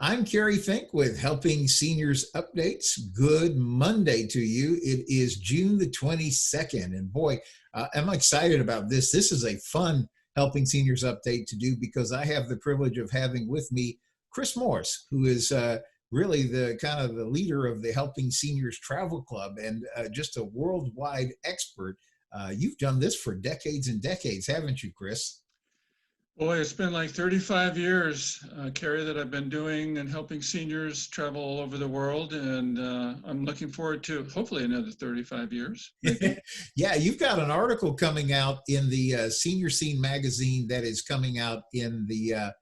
I'm Kerry Fink with Helping Seniors Updates. Good Monday to you. It is June the 22nd. And boy, I'm excited about this. This is a fun Helping Seniors Update to do because I have the privilege of having with me Chris Morse, who is really the kind of the leader of the Helping Seniors Travel Club and just a worldwide expert. You've done this for decades and decades, haven't you, Chris? Boy, it's been like 35 years, Kerry, that I've been doing and helping seniors travel all over the world. And I'm looking forward to hopefully another 35 years, maybe. Yeah, you've got an article coming out in the Senior Scene magazine that is coming out in the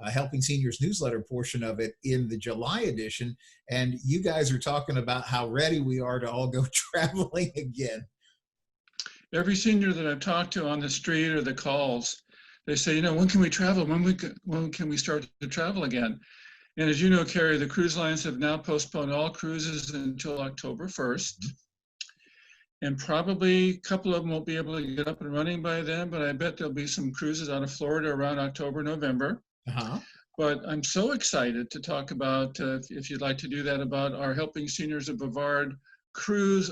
Helping Seniors newsletter portion of it in the July edition. And you guys are talking about how ready we are to all go traveling again. Every senior that I've talked to on the street or the calls, they say, when can we travel? When can we start to travel again? And as you know, Kerry, the cruise lines have now postponed all cruises until October 1st. And probably a couple of them won't be able to get up and running by then, but I bet there'll be some cruises out of Florida around October, November. But I'm so excited to talk about, if you'd like to do that, about our Helping Seniors of Brevard cruise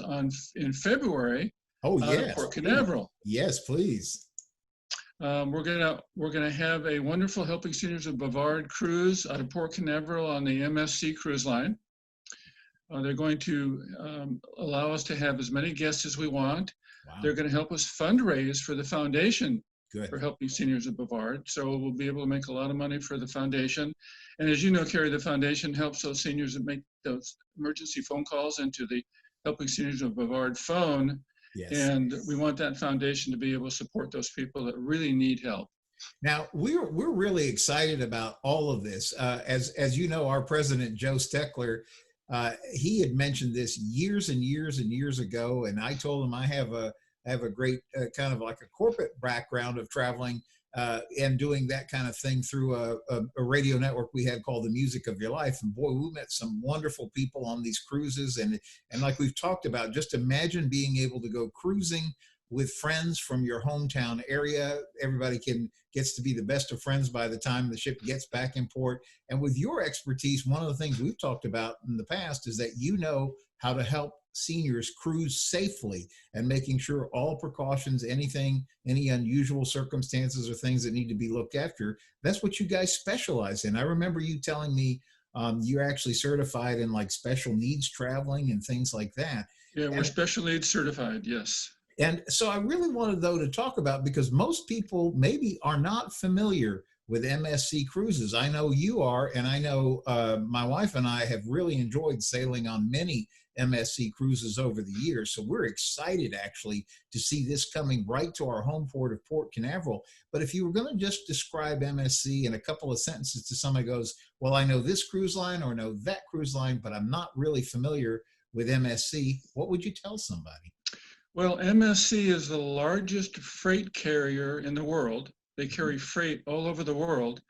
in February. Oh, out yes. of Port Canaveral. Yes, please. We're gonna have a wonderful Helping Seniors of Brevard cruise out of Port Canaveral on the MSC cruise line. They're going to allow us to have as many guests as we want. Wow. They're going to help us fundraise for the foundation for Good. Helping Seniors of Brevard. So we'll be able to make a lot of money for the foundation. And as you know, Kerry, the foundation helps those seniors that make those emergency phone calls into the Helping Seniors of Brevard phone. Yes. And we want that foundation to be able to support those people that really need help. Now, we're really excited about all of this. As you know, our president, Joe Steckler, he had mentioned this years and years and years ago, and I told him I have a great kind of like a corporate background of traveling and doing that kind of thing through a radio network we had called The Music of Your Life. And boy, we met some wonderful people on these cruises. And like we've talked about, just imagine being able to go cruising with friends from your hometown area. Everybody gets to be the best of friends by the time the ship gets back in port. And with your expertise, one of the things we've talked about in the past is that you know how to help seniors cruise safely and making sure all precautions, any unusual circumstances or things that need to be looked after, that's what you guys specialize in. I remember you telling me you're actually certified in like special needs traveling and things like that. Yeah, we're special needs certified, yes. And so I really wanted, though, to talk about, because most people maybe are not familiar with MSC cruises. I know you are, and I know my wife and I have really enjoyed sailing on many MSC cruises over the years. So we're excited, actually, to see this coming right to our home port of Port Canaveral. But if you were going to just describe MSC in a couple of sentences to somebody who goes, well, I know this cruise line or know that cruise line, but I'm not really familiar with MSC, what would you tell somebody? Well, MSC is the largest freight carrier in the world. They carry freight all over the world.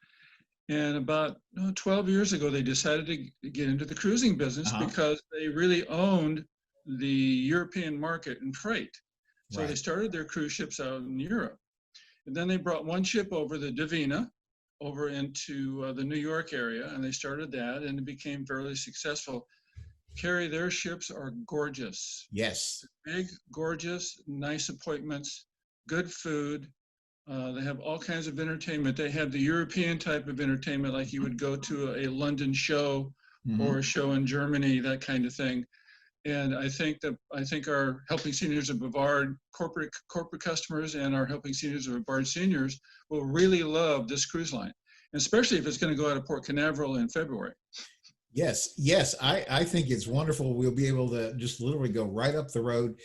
And about 12 years ago, they decided to get into the cruising business because they really owned the European market in freight. So they started their cruise ships out in Europe. And then they brought one ship over, the Divina, over into the New York area, and they started that, and it became fairly successful. Kerry, their ships are gorgeous. Yes. Big, gorgeous, nice appointments, good food. They have all kinds of entertainment. They have the European type of entertainment, like you would go to a London show or a show in Germany, that kind of thing. And I think our Helping Seniors of Brevard corporate customers and our Helping Seniors of Brevard seniors will really love this cruise line, especially if it's going to go out of Port Canaveral in February. Yes. I think it's wonderful. We'll be able to just literally go right up the road.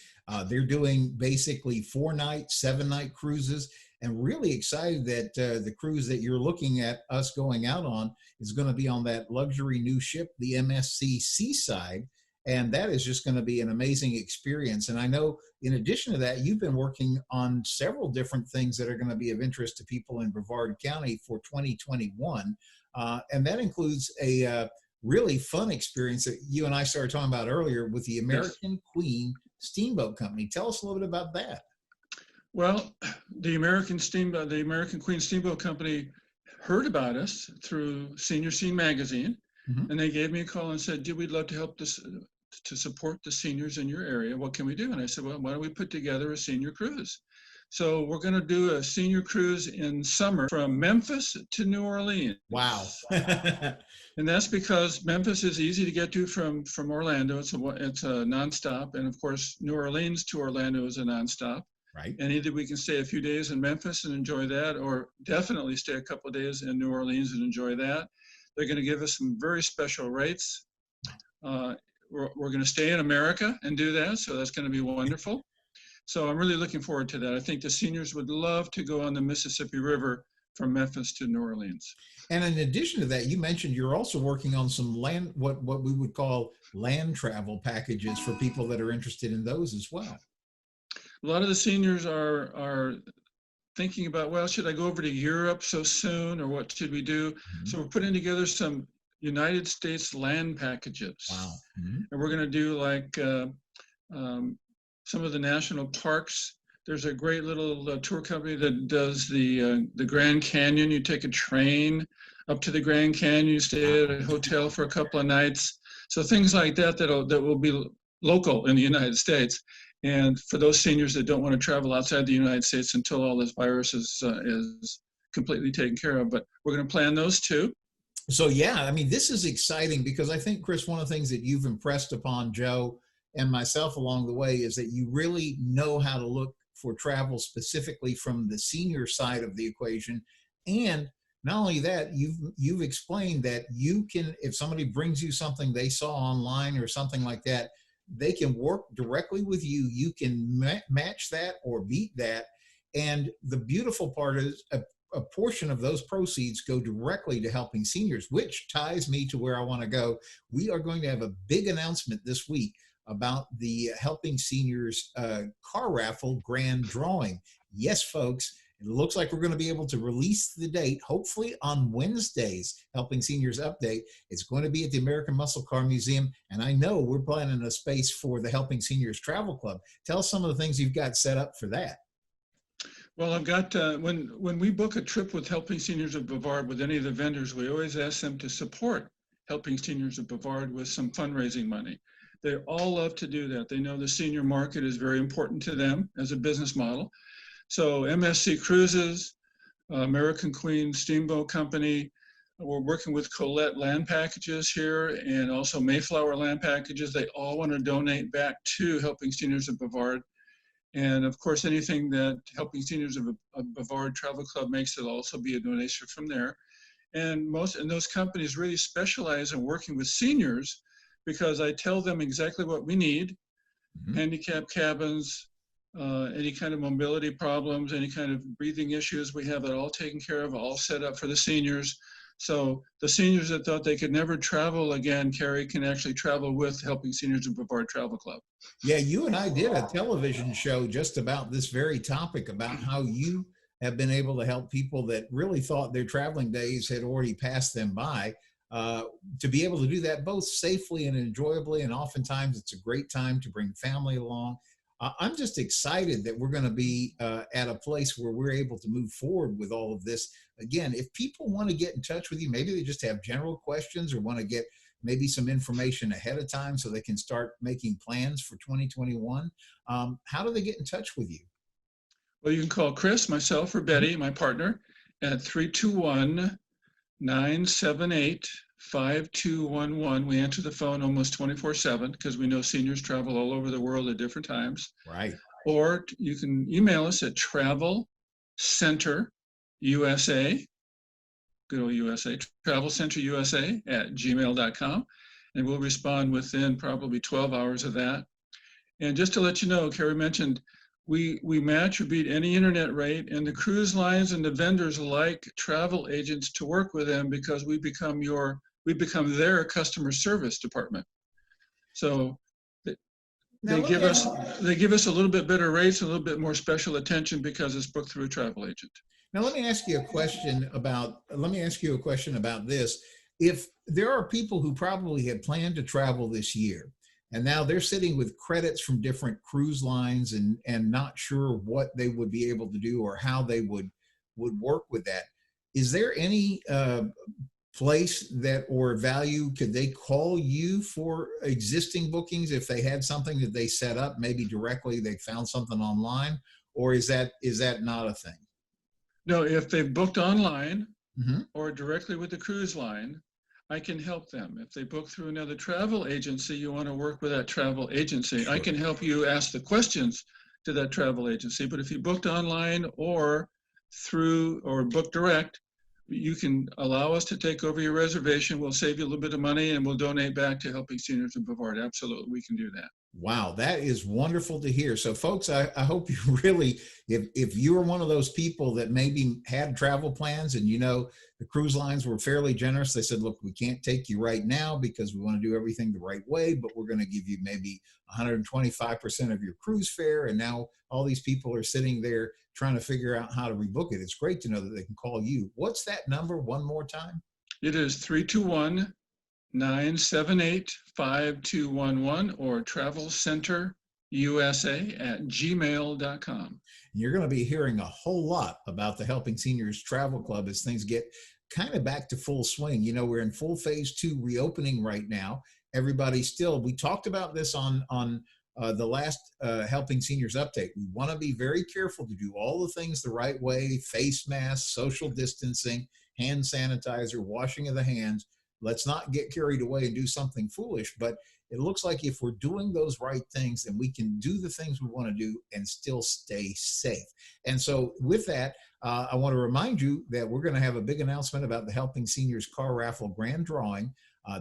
They're doing basically 4-night, 7-night cruises, and really excited that the cruise that you're looking at us going out on is going to be on that luxury new ship, the MSC Seaside. And that is just going to be an amazing experience. And I know in addition to that, you've been working on several different things that are going to be of interest to people in Brevard County for 2021. And that includes a really fun experience that you and I started talking about earlier with the American Queen Steamboat Company. Tell us a little bit about that. Well, the American Queen Steamboat Company heard about us through Senior Scene magazine, Mhm. And they gave me a call and said, we'd love to help this to support the seniors in your area. What can we do? And I said, well, why don't we put together a senior cruise? So we're going to do a senior cruise in summer from Memphis to New Orleans. Wow. And that's because Memphis is easy to get to from Orlando. It's a nonstop. And of course, New Orleans to Orlando is a nonstop. Right. And either we can stay a few days in Memphis and enjoy that, or definitely stay a couple of days in New Orleans and enjoy that. They're going to give us some very special rates. We're going to stay in America and do that. So that's going to be wonderful. So I'm really looking forward to that. I think the seniors would love to go on the Mississippi River from Memphis to New Orleans. And in addition to that, you mentioned you're also working on some land, what we would call land travel packages for people that are interested in those as well. A lot of the seniors are thinking about, well, should I go over to Europe so soon, or what should we do? Mm-hmm. So we're putting together some United States land packages. Wow. Mm-hmm. And we're going to do like some of the national parks. There's a great little tour company that does the Grand Canyon. You take a train up to the Grand Canyon, you stay at a hotel for a couple of nights. So things like that that will be local in the United States. And for those seniors that don't want to travel outside the United States until all this virus is completely taken care of. But we're going to plan those too. So yeah, I mean, this is exciting because I think, Chris, one of the things that you've impressed upon Joe and myself along the way is that you really know how to look for travel specifically from the senior side of the equation. And not only that, you've explained that you can, if somebody brings you something they saw online or something like that, they can work directly with you. You can match that or beat that. And the beautiful part is a portion of those proceeds go directly to helping seniors, which ties me to where I want to go. We are going to have a big announcement this week about the Helping Seniors car raffle grand drawing. Yes, folks, it looks like we're going to be able to release the date, hopefully on Wednesday's Helping Seniors update. It's going to be at the American Muscle Car Museum, and I know we're planning a space for the Helping Seniors Travel Club. Tell us some of the things you've got set up for that. Well, I've got, when we book a trip with Helping Seniors of Brevard with any of the vendors, we always ask them to support Helping Seniors of Brevard with some fundraising money. They all love to do that. They know the senior market is very important to them as a business model. So MSC Cruises, American Queen Steamboat Company, we're working with Colette Land Packages here, and also Mayflower Land Packages. They all want to donate back to Helping Seniors of Brevard. And of course, anything that Helping Seniors of Brevard Travel Club makes, it'll also be a donation from there. And those companies really specialize in working with seniors, because I tell them exactly what we need: handicap cabins, any kind of mobility problems, any kind of breathing issues. We have it all taken care of, all set up for the seniors. So the seniors that thought they could never travel again, Kerry, can actually travel with Helping Seniors of Brevard Travel Club. Yeah, you and I did a television show just about this very topic, about how you have been able to help people that really thought their traveling days had already passed them by, to be able to do that both safely and enjoyably. And oftentimes it's a great time to bring family along. I'm just excited that we're going to be at a place where we're able to move forward with all of this. Again, if people want to get in touch with you, maybe they just have general questions or want to get maybe some information ahead of time so they can start making plans for 2021, how do they get in touch with you? Well, you can call Chris, myself, or Betty, my partner, at 321-978-5211. We answer the phone almost 24/7 because we know seniors travel all over the world at different times. Right. Or you can email us at travelcenterusa, good old USA, travelcenterusa@gmail.com, and we'll respond within probably 12 hours of that. And just to let you know, Kerry mentioned, we match or beat any internet rate, and the cruise lines and the vendors like travel agents to work with them, because we become their customer service department. So they give us a little bit better rates, a little bit more special attention, because it's booked through a travel agent. Now, let me ask you a question about this. If there are people who probably had planned to travel this year, and now they're sitting with credits from different cruise lines and not sure what they would be able to do or how they would work with that, is there any place that or value? Could they call you for existing bookings if they had something that they set up, maybe directly they found something online, or is that not a thing? No, if they've booked online Mm-hmm. or directly with the cruise line, I can help them. If they book through another travel agency, you want to work with that travel agency. Sure. I can help you ask the questions to that travel agency. But if you booked online or through or book direct, you can allow us to take over your reservation. We'll save you a little bit of money and we'll donate back to Helping Seniors of Brevard. Absolutely, we can do that. Wow, that is wonderful to hear. So folks, I hope you really, if you're one of those people that maybe had travel plans and the cruise lines were fairly generous, they said, look, we can't take you right now because we want to do everything the right way, but we're going to give you maybe 125% of your cruise fare. And now all these people are sitting there trying to figure out how to rebook it. It's great to know that they can call you. What's that number one more time? It is 321-978-5211 or travelcenterusa@gmail.com. You're going to be hearing a whole lot about the Helping Seniors Travel Club as things get kind of back to full swing. We're in full phase 2 reopening right now. Everybody still, we talked about this on the last Helping Seniors update. We want to be very careful to do all the things the right way: face masks, social distancing, hand sanitizer, washing of the hands. Let's not get carried away and do something foolish. But it looks like if we're doing those right things, then we can do the things we want to do and still stay safe. And so with that, I want to remind you that we're going to have a big announcement about the Helping Seniors Car Raffle Grand Drawing.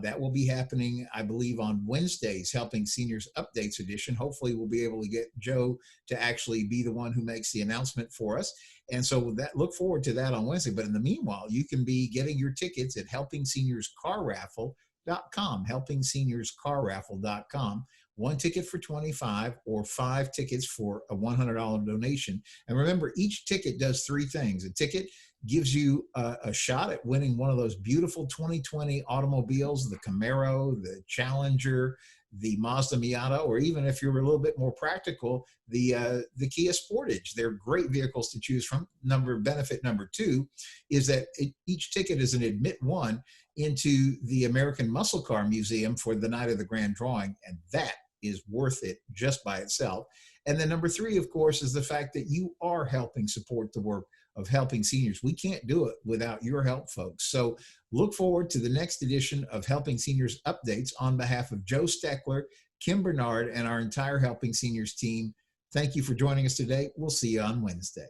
That will be happening, I believe, on Wednesday's Helping Seniors Updates edition. Hopefully, we'll be able to get Joe to actually be the one who makes the announcement for us. And so look forward to that on Wednesday. But in the meanwhile, you can be getting your tickets at helpingseniors.carraffle.com, helpingseniors.carraffle.com. 1 ticket for $25 or 5 tickets for a $100 donation. And remember, each ticket does 3 things. A ticket gives you a shot at winning one of those beautiful 2020 automobiles, the Camaro, the Challenger, the Mazda Miata, or even if you're a little bit more practical, the Kia Sportage. They're great vehicles to choose from. Benefit number 2 is that each ticket is an admit one into the American Muscle Car Museum for the night of the grand drawing, and that is worth it just by itself. And then number 3, of course, is the fact that you are helping support the work of Helping Seniors. We can't do it without your help, folks. So look forward to the next edition of Helping Seniors Updates on behalf of Joe Steckler, Kim Bernard, and our entire Helping Seniors team. Thank you for joining us today. We'll see you on Wednesday.